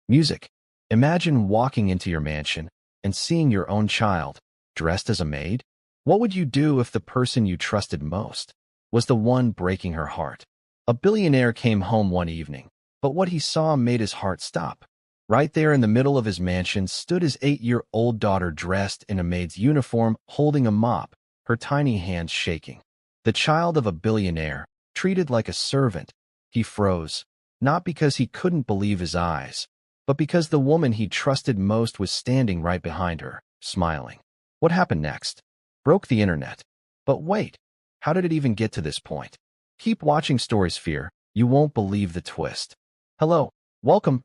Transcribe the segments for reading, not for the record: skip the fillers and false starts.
Music. Imagine walking into your mansion and seeing your own child dressed as a maid. What would you do if the person you trusted most was the one breaking her heart? A billionaire came home one evening, but what he saw made his heart stop. Right there in the middle of his mansion stood his 8-year-old daughter dressed in a maid's uniform, holding a mop, her tiny hands shaking. The child of a billionaire, treated like a servant. He froze, not because he couldn't believe his eyes, but because the woman he trusted most was standing right behind her, smiling. What happened next? Broke the internet. But wait, how did it even get to this point? Keep watching Storysphere, you won't believe the twist. Hello, welcome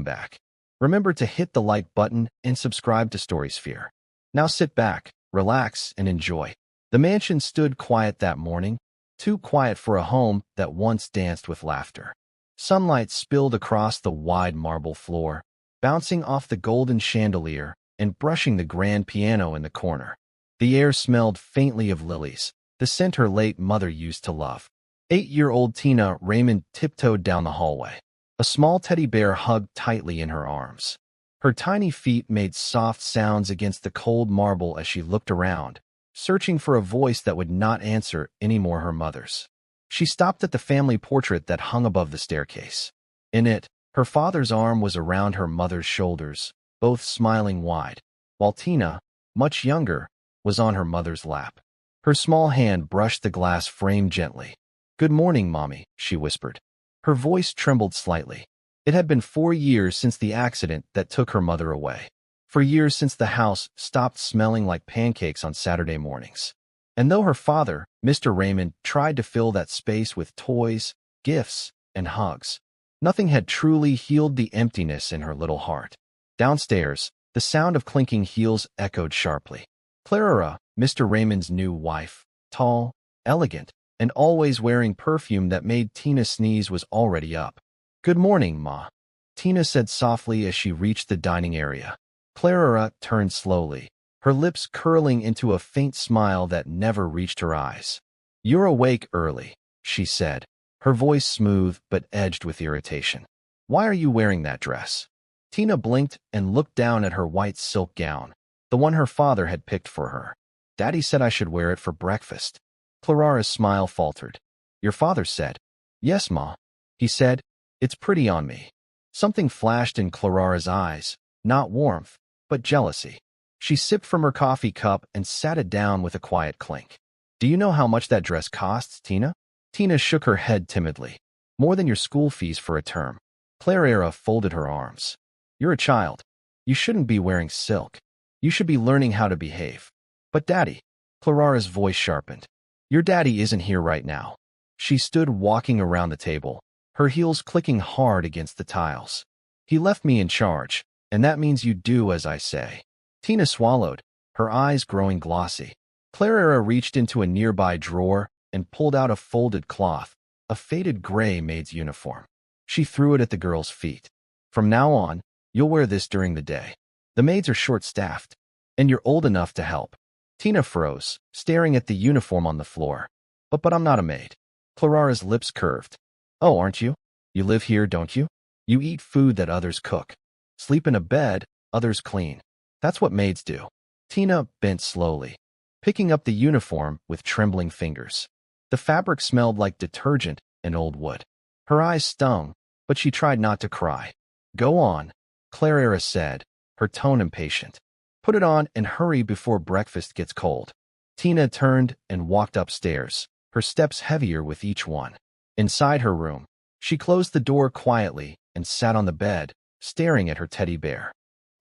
back. Remember to hit the like button and subscribe to Storysphere. Now sit back, relax, and enjoy. The mansion stood quiet that morning, too quiet for a home that once danced with laughter. Sunlight spilled across the wide marble floor, bouncing off the golden chandelier and brushing the grand piano in the corner. The air smelled faintly of lilies, the scent her late mother used to love. 8-year-old Tina Raymond tiptoed down the hallway, a small teddy bear hugged tightly in her arms. Her tiny feet made soft sounds against the cold marble as she looked around, searching for a voice that would not answer any more her mother's. She stopped at the family portrait that hung above the staircase. In it, her father's arm was around her mother's shoulders, both smiling wide, while Tina, much younger, was on her mother's lap. Her small hand brushed the glass frame gently. "Good morning, Mommy," she whispered. Her voice trembled slightly. It had been 4 years since the accident that took her mother away. 4 years since the house stopped smelling like pancakes on Saturday mornings. And though her father, Mr. Raymond, tried to fill that space with toys, gifts, and hugs, nothing had truly healed the emptiness in her little heart. Downstairs, the sound of clinking heels echoed sharply. Clara, Mr. Raymond's new wife, tall, elegant, and always wearing perfume that made Tina sneeze, was already up. "Good morning, Ma," Tina said softly as she reached the dining area. Clara turned slowly, her lips curling into a faint smile that never reached her eyes. "You're awake early," she said, her voice smooth but edged with irritation. "Why are you wearing that dress?" Tina blinked and looked down at her white silk gown, the one her father had picked for her. "Daddy said I should wear it for breakfast." Clara's smile faltered. "Your father said?" "Yes, Ma. He said, it's pretty on me." Something flashed in Clara's eyes, not warmth, but jealousy. She sipped from her coffee cup and sat it down with a quiet clink. "Do you know how much that dress costs, Tina?" Tina shook her head timidly. "More than your school fees for a term." Clara folded her arms. "You're a child. You shouldn't be wearing silk. You should be learning how to behave." "But Daddy," Clara's voice sharpened. "Your daddy isn't here right now." She stood walking around the table, her heels clicking hard against the tiles. "He left me in charge, and that means you do as I say." Tina swallowed, her eyes growing glossy. Clara reached into a nearby drawer and pulled out a folded cloth, a faded gray maid's uniform. She threw it at the girl's feet. "From now on, you'll wear this during the day. The maids are short-staffed, and you're old enough to help." Tina froze, staring at the uniform on the floor. But I'm not a maid." Clara's lips curved. "Oh, aren't you? You live here, don't you? You eat food that others cook. Sleep in a bed others clean. That's what maids do." Tina bent slowly, picking up the uniform with trembling fingers. The fabric smelled like detergent and old wood. Her eyes stung, but she tried not to cry. "Go on," Clara said, her tone impatient. "Put it on and hurry before breakfast gets cold." Tina turned and walked upstairs, her steps heavier with each one. Inside her room, she closed the door quietly and sat on the bed, staring at her teddy bear.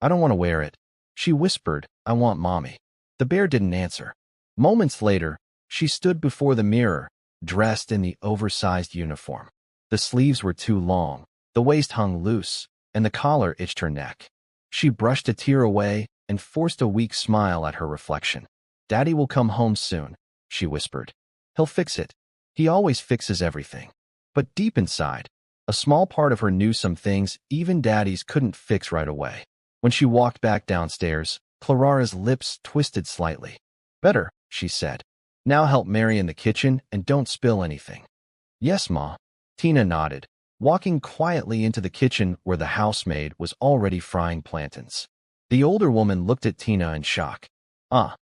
"I don't want to wear it," she whispered. "I want Mommy." The bear didn't answer. Moments later, she stood before the mirror, dressed in the oversized uniform. The sleeves were too long, the waist hung loose, and the collar itched her neck. She brushed a tear away and forced a weak smile at her reflection. "Daddy will come home soon," she whispered. "He'll fix it. He always fixes everything." But deep inside, a small part of her knew some things even daddies couldn't fix right away. When she walked back downstairs, Clara's lips twisted slightly. "Better," she said. "Now help Mary in the kitchen and don't spill anything." "Yes, Ma." Tina nodded, walking quietly into the kitchen where the housemaid was already frying plantains. The older woman looked at Tina in shock.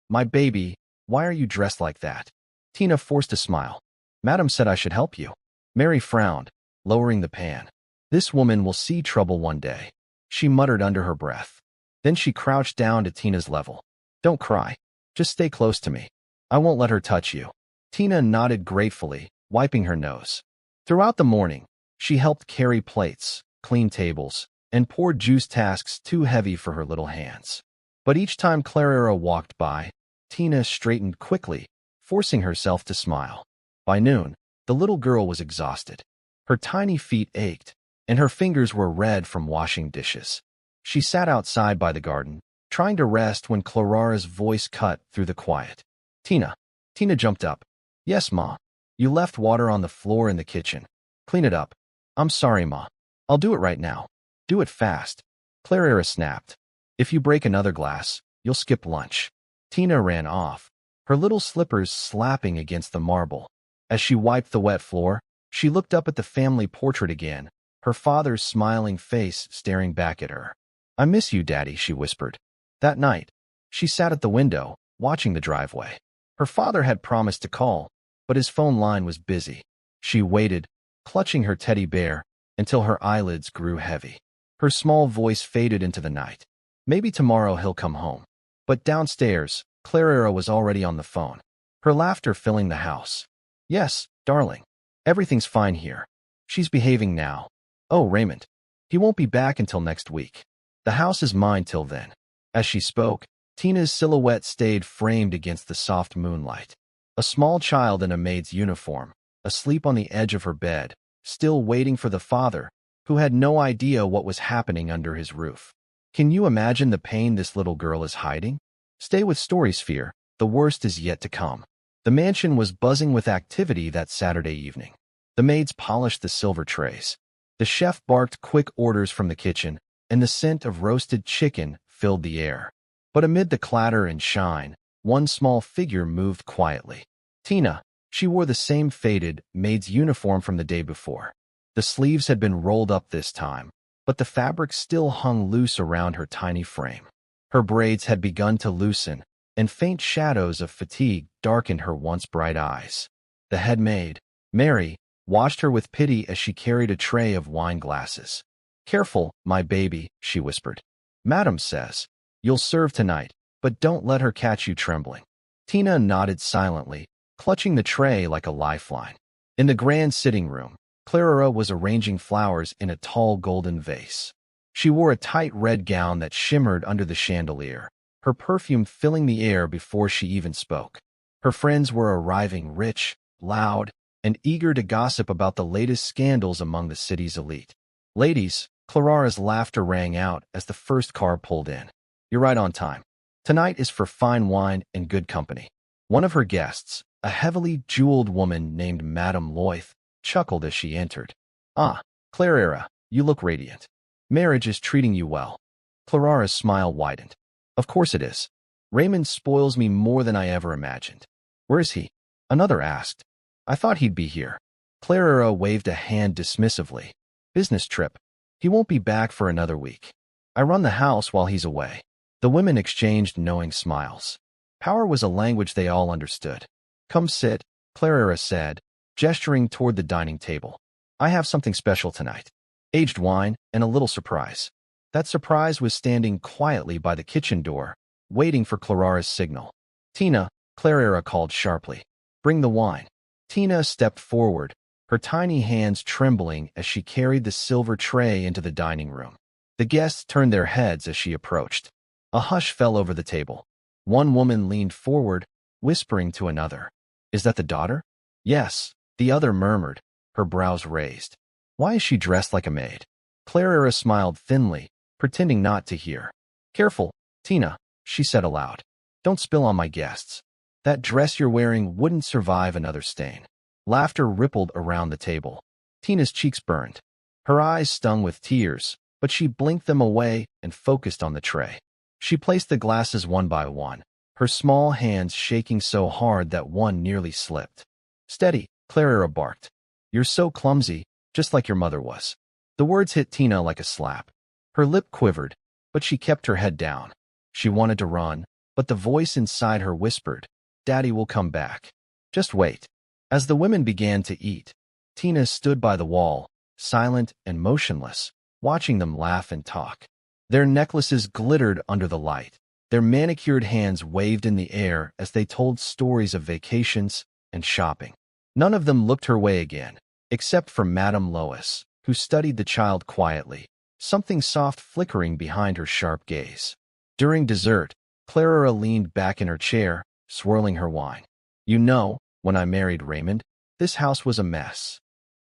My baby, why are you dressed like that? Tina forced a smile. Madam said I should help you. Mary frowned, lowering the pan. This woman will see trouble one day, she muttered under her breath. Then she crouched down to Tina's level. Don't cry. Just stay close to me. I won't let her touch you. Tina nodded gratefully, wiping her nose. Throughout the morning, she helped carry plates, clean tables, and poured juice tasks too heavy for her little hands. But each time Clara walked by, Tina straightened quickly, forcing herself to smile. By noon, the little girl was exhausted. Her tiny feet ached, and her fingers were red from washing dishes. She sat outside by the garden, trying to rest when Clara's voice cut through the quiet. Tina. Tina jumped up. Yes, Ma. You left water on the floor in the kitchen. Clean it up. I'm sorry, Ma. I'll do it right now. Do it fast. Clara snapped. If you break another glass, you'll skip lunch. Tina ran off, her little slippers slapping against the marble. As she wiped the wet floor, she looked up at the family portrait again, her father's smiling face staring back at her. I miss you, Daddy, she whispered. That night, she sat at the window, watching the driveway. Her father had promised to call, but his phone line was busy. She waited, clutching her teddy bear, until her eyelids grew heavy. Her small voice faded into the night. Maybe tomorrow he'll come home. But downstairs, Clara was already on the phone, her laughter filling the house. Yes, darling. Everything's fine here. She's behaving now. Oh, Raymond. He won't be back until next week. The house is mine till then. As she spoke, Tina's silhouette stayed framed against the soft moonlight. A small child in a maid's uniform, asleep on the edge of her bed, still waiting for the father, who had no idea what was happening under his roof. Can you imagine the pain this little girl is hiding? Stay with Storysphere, the worst is yet to come. The mansion was buzzing with activity that Saturday evening. The maids polished the silver trays. The chef barked quick orders from the kitchen, and the scent of roasted chicken filled the air. But amid the clatter and shine, one small figure moved quietly. Tina. She wore the same faded maid's uniform from the day before. The sleeves had been rolled up this time, but the fabric still hung loose around her tiny frame. Her braids had begun to loosen, and faint shadows of fatigue darkened her once bright eyes. The head maid, Mary, watched her with pity as she carried a tray of wine glasses. Careful, my baby, she whispered. Madam says, you'll serve tonight, but don't let her catch you trembling. Tina nodded silently, clutching the tray like a lifeline. In the grand sitting room, Clara was arranging flowers in a tall golden vase. She wore a tight red gown that shimmered under the chandelier, her perfume filling the air before she even spoke. Her friends were arriving rich, loud, and eager to gossip about the latest scandals among the city's elite. Ladies, Clara's laughter rang out as the first car pulled in. You're right on time. Tonight is for fine wine and good company. One of her guests, a heavily jeweled woman named Madame Loyth, chuckled as she entered. Ah, Clara, you look radiant. Marriage is treating you well. Clara's smile widened. Of course it is. Raymond spoils me more than I ever imagined. Where is he? Another asked. I thought he'd be here. Clara waved a hand dismissively. Business trip. He won't be back for another week. I run the house while he's away. The women exchanged knowing smiles. Power was a language they all understood. Come sit, Clara said, gesturing toward the dining table. I have something special tonight. Aged wine and a little surprise. That surprise was standing quietly by the kitchen door, waiting for Clara's signal. Tina, Clara called sharply. Bring the wine. Tina stepped forward, her tiny hands trembling as she carried the silver tray into the dining room. The guests turned their heads as she approached. A hush fell over the table. One woman leaned forward, whispering to another. Is that the daughter? Yes, the other murmured, her brows raised. Why is she dressed like a maid? Clara smiled thinly, pretending not to hear. Careful, Tina, she said aloud. Don't spill on my guests. That dress you're wearing wouldn't survive another stain. Laughter rippled around the table. Tina's cheeks burned. Her eyes stung with tears, but she blinked them away and focused on the tray. She placed the glasses one by one, her small hands shaking so hard that one nearly slipped. Steady, Clara barked. You're so clumsy, just like your mother was. The words hit Tina like a slap. Her lip quivered, but she kept her head down. She wanted to run, but the voice inside her whispered, "Daddy will come back. Just wait." As the women began to eat, Tina stood by the wall, silent and motionless, watching them laugh and talk. Their necklaces glittered under the light. Their manicured hands waved in the air as they told stories of vacations and shopping. None of them looked her way again, except for Madame Lois, who studied the child quietly, something soft flickering behind her sharp gaze. During dessert, Clara leaned back in her chair, swirling her wine. "You know, when I married Raymond, this house was a mess.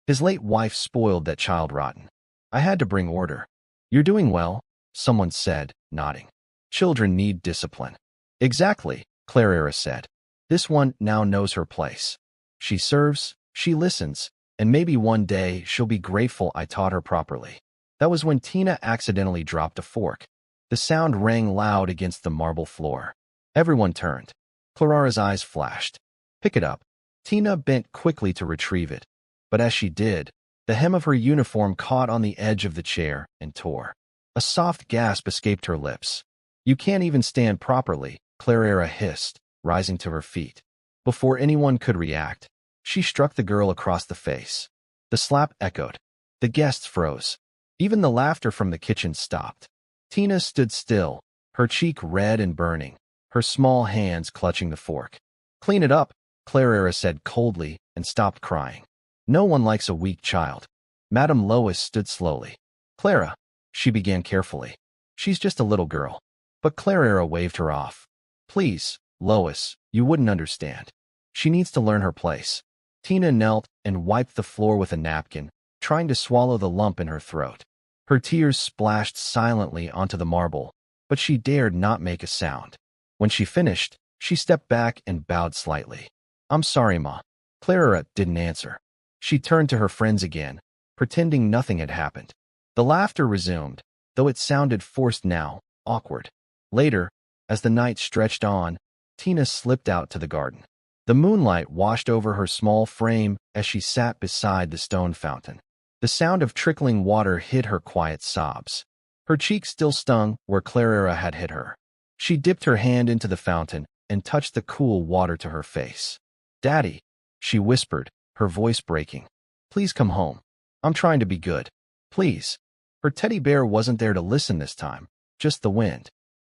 His late wife spoiled that child rotten. I had to bring order." "You're doing well," someone said, nodding. "Children need discipline." "Exactly," Clara said. "This one now knows her place. She serves, she listens, and maybe one day she'll be grateful I taught her properly." That was when Tina accidentally dropped a fork. The sound rang loud against the marble floor. Everyone turned. Clara's eyes flashed. "Pick it up." Tina bent quickly to retrieve it, but as she did, the hem of her uniform caught on the edge of the chair and tore. A soft gasp escaped her lips. "You can't even stand properly," Clara hissed, rising to her feet. Before anyone could react, she struck the girl across the face. The slap echoed. The guests froze. Even the laughter from the kitchen stopped. Tina stood still, her cheek red and burning, her small hands clutching the fork. "Clean it up," Clara said coldly and stopped crying. "No one likes a weak child." Madame Lois stood slowly. "Clara," she began carefully. "She's just a little girl." But Clara waved her off. "Please, Lois, you wouldn't understand. She needs to learn her place." Tina knelt and wiped the floor with a napkin, trying to swallow the lump in her throat. Her tears splashed silently onto the marble, but she dared not make a sound. When she finished, she stepped back and bowed slightly. "I'm sorry, Ma." Clara didn't answer. She turned to her friends again, pretending nothing had happened. The laughter resumed, though it sounded forced now, awkward. Later, as the night stretched on, Tina slipped out to the garden. The moonlight washed over her small frame as she sat beside the stone fountain. The sound of trickling water hid her quiet sobs. Her cheek still stung where Clara had hit her. She dipped her hand into the fountain and touched the cool water to her face. "Daddy," she whispered, her voice breaking. "Please come home. I'm trying to be good. Please." Her teddy bear wasn't there to listen this time, just the wind.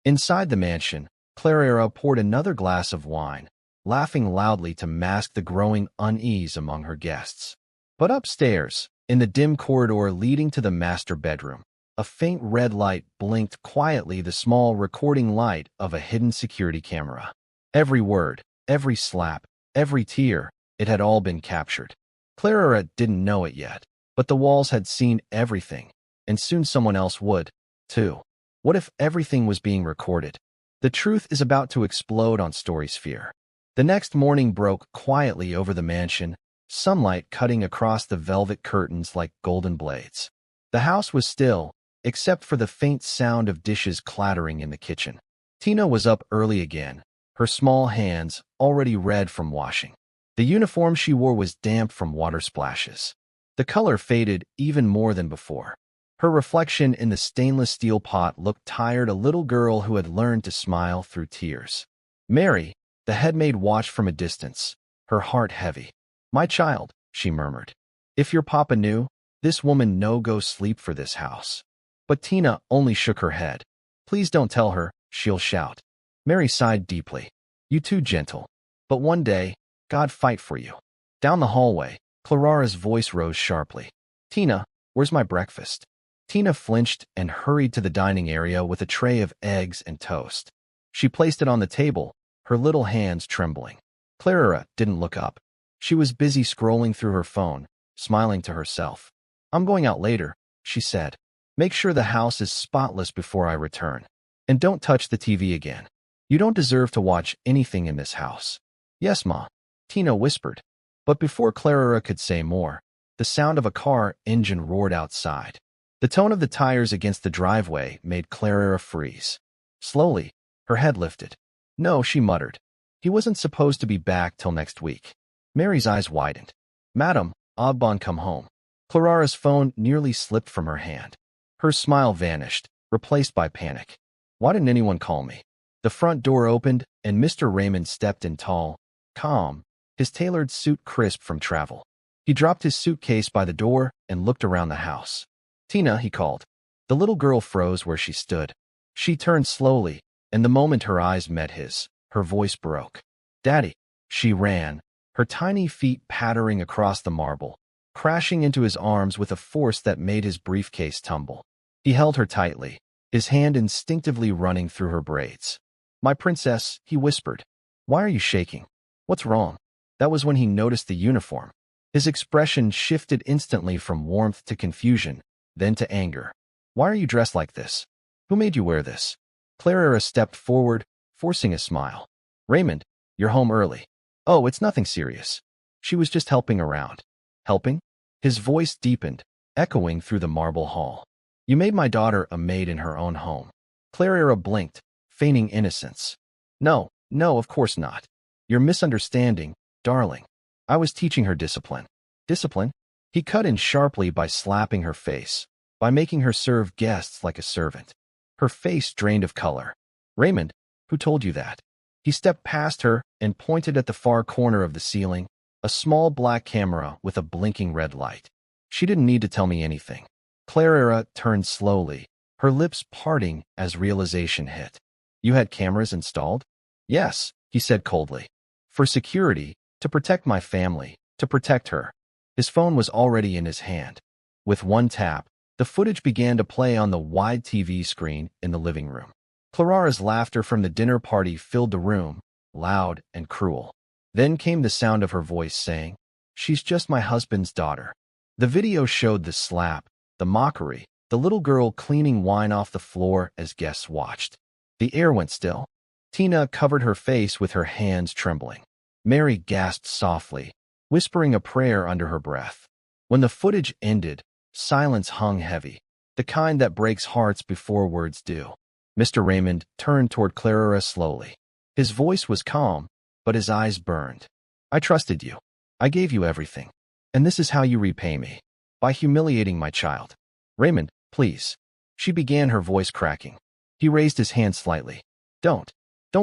Inside the mansion, Clara poured another glass of wine, laughing loudly to mask the growing unease among her guests. But upstairs, in the dim corridor leading to the master bedroom, a faint red light blinked quietly, the small recording light of a hidden security camera. Every word, every slap, every tear, it had all been captured. Clara didn't know it yet, but the walls had seen everything, and soon someone else would, too. What if everything was being recorded? The truth is about to explode on Storysphere. The next morning broke quietly over the mansion, sunlight cutting across the velvet curtains like golden blades. The house was still, except for the faint sound of dishes clattering in the kitchen. Tina was up early again, her small hands already red from washing. The uniform she wore was damp from water splashes. The color faded even more than before. Her reflection in the stainless steel pot looked tired, a little girl who had learned to smile through tears. Mary, the head maid, watched from a distance, her heart heavy. "My child," she murmured. "If your papa knew, this woman no go sleep for this house." But Tina only shook her head. "Please don't tell her, she'll shout." Mary sighed deeply. "You too gentle. But one day, God fight for you." Down the hallway, Clara's voice rose sharply. "Tina, where's my breakfast?" Tina flinched and hurried to the dining area with a tray of eggs and toast. She placed it on the table, her little hands trembling. Clara didn't look up. She was busy scrolling through her phone, smiling to herself. "I'm going out later," she said. "Make sure the house is spotless before I return. And don't touch the TV again. You don't deserve to watch anything in this house." "Yes, Ma," Tina whispered. But before Clara could say more, the sound of a car engine roared outside. The tone of the tires against the driveway made Clara freeze. Slowly, her head lifted. "No," she muttered. "He wasn't supposed to be back till next week." Mary's eyes widened. "Madam, Ogbon come home." Clarara's phone nearly slipped from her hand. Her smile vanished, replaced by panic. Why didn't anyone call me? The front door opened, and Mr. Raymond stepped in tall, calm, his tailored suit crisp from travel. He dropped his suitcase by the door and looked around the house. Tina, he called. The little girl froze where she stood. She turned slowly, and the moment her eyes met his, her voice broke. Daddy! She ran, her tiny feet pattering across the marble, crashing into his arms with a force that made his briefcase tumble. He held her tightly, his hand instinctively running through her braids. My princess, he whispered. Why are you shaking? What's wrong? That was when he noticed the uniform. His expression shifted instantly from warmth to confusion, then to anger. Why are you dressed like this? Who made you wear this? Clara stepped forward, forcing a smile. Raymond, you're home early. Oh, it's nothing serious. She was just helping around. Helping? His voice deepened, echoing through the marble hall. You made my daughter a maid in her own home. Clara blinked, feigning innocence. No, of course not. You're misunderstanding, darling. I was teaching her discipline. Discipline? He cut in sharply by slapping her face, by making her serve guests like a servant. Her face drained of color. Raymond, who told you that? He stepped past her and pointed at the far corner of the ceiling, a small black camera with a blinking red light. She didn't need to tell me anything. Clara turned slowly, her lips parting as realization hit. You had cameras installed? Yes, he said coldly. For security, to protect my family, to protect her. His phone was already in his hand. With one tap, the footage began to play on the wide TV screen in the living room. Clara's laughter from the dinner party filled the room, loud and cruel. Then came the sound of her voice saying, She's just my husband's daughter. The video showed the slap, the mockery, the little girl cleaning wine off the floor as guests watched. The air went still. Tina covered her face with her hands trembling. Mary gasped softly, whispering a prayer under her breath. When the footage ended, silence hung heavy, the kind that breaks hearts before words do. Mr. Raymond turned toward Clara slowly. His voice was calm, but his eyes burned. I trusted you. I gave you everything. And this is how you repay me. By humiliating my child. Raymond, please. She began, her voice cracking. He raised his hand slightly. Don't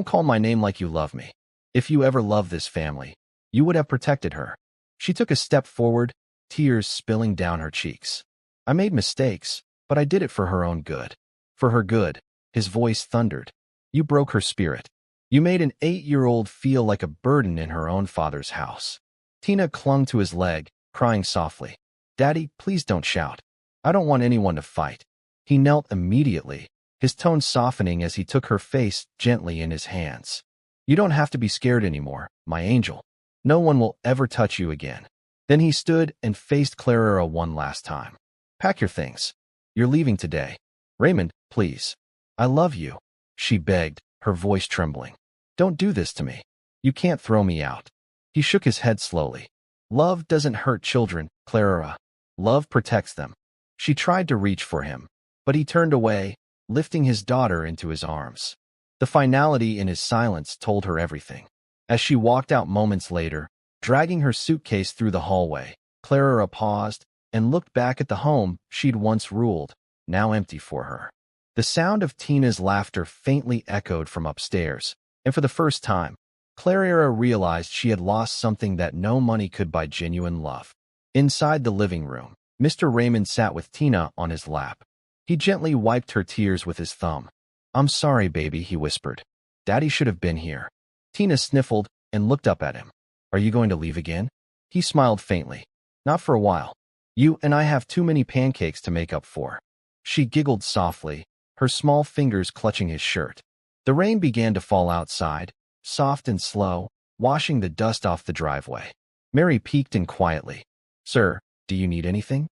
call my name like you love me. If you ever loved this family, you would have protected her. She took a step forward, tears spilling down her cheeks. I made mistakes, but I did it for her own good. For her good, his voice thundered. You broke her spirit. You made an 8-year-old feel like a burden in her own father's house. Tina clung to his leg, crying softly. Daddy, please don't shout. I don't want anyone to fight. He knelt immediately, his tone softening as he took her face gently in his hands. You don't have to be scared anymore, my angel. No one will ever touch you again. Then he stood and faced Clara one last time. Pack your things. You're leaving today. Raymond, please. I love you, she begged, her voice trembling. Don't do this to me. You can't throw me out. He shook his head slowly. Love doesn't hurt children, Clara. Love protects them. She tried to reach for him, but he turned away, lifting his daughter into his arms. The finality in his silence told her everything. As she walked out moments later, dragging her suitcase through the hallway, Clara paused and looked back at the home she'd once ruled, now empty for her. The sound of Tina's laughter faintly echoed from upstairs, and for the first time, Clara realized she had lost something that no money could buy: genuine love. Inside the living room, Mr. Raymond sat with Tina on his lap. He gently wiped her tears with his thumb. I'm sorry, baby, he whispered. Daddy should have been here. Tina sniffled and looked up at him. Are you going to leave again? He smiled faintly. Not for a while. You and I have too many pancakes to make up for. She giggled softly, her small fingers clutching his shirt. The rain began to fall outside, soft and slow, washing the dust off the driveway. Mary peeked in quietly. Sir, do you need anything?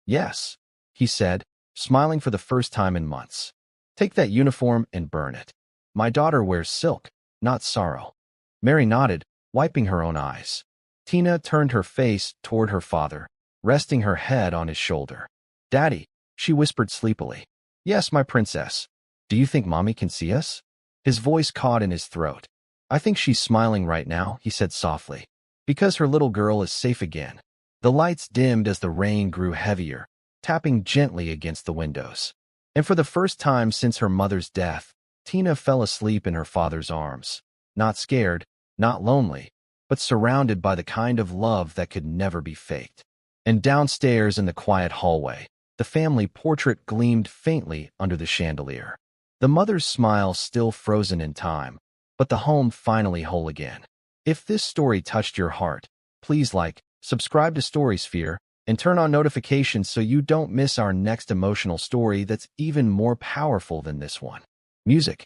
Yes, he said, smiling for the first time in months. Take that uniform and burn it. My daughter wears silk, not sorrow. Mary nodded, wiping her own eyes. Tina turned her face toward her father, resting her head on his shoulder. Daddy, she whispered sleepily. Yes, my princess. Do you think Mommy can see us? His voice caught in his throat. I think she's smiling right now, he said softly. Because her little girl is safe again. The lights dimmed as the rain grew heavier, tapping gently against the windows. And for the first time since her mother's death, Tina fell asleep in her father's arms. Not scared, not lonely, but surrounded by the kind of love that could never be faked. And downstairs in the quiet hallway, the family portrait gleamed faintly under the chandelier. The mother's smile still frozen in time, but the home finally whole again. If this story touched your heart, please like, subscribe to Storysphere, and turn on notifications so you don't miss our next emotional story that's even more powerful than this one. Music.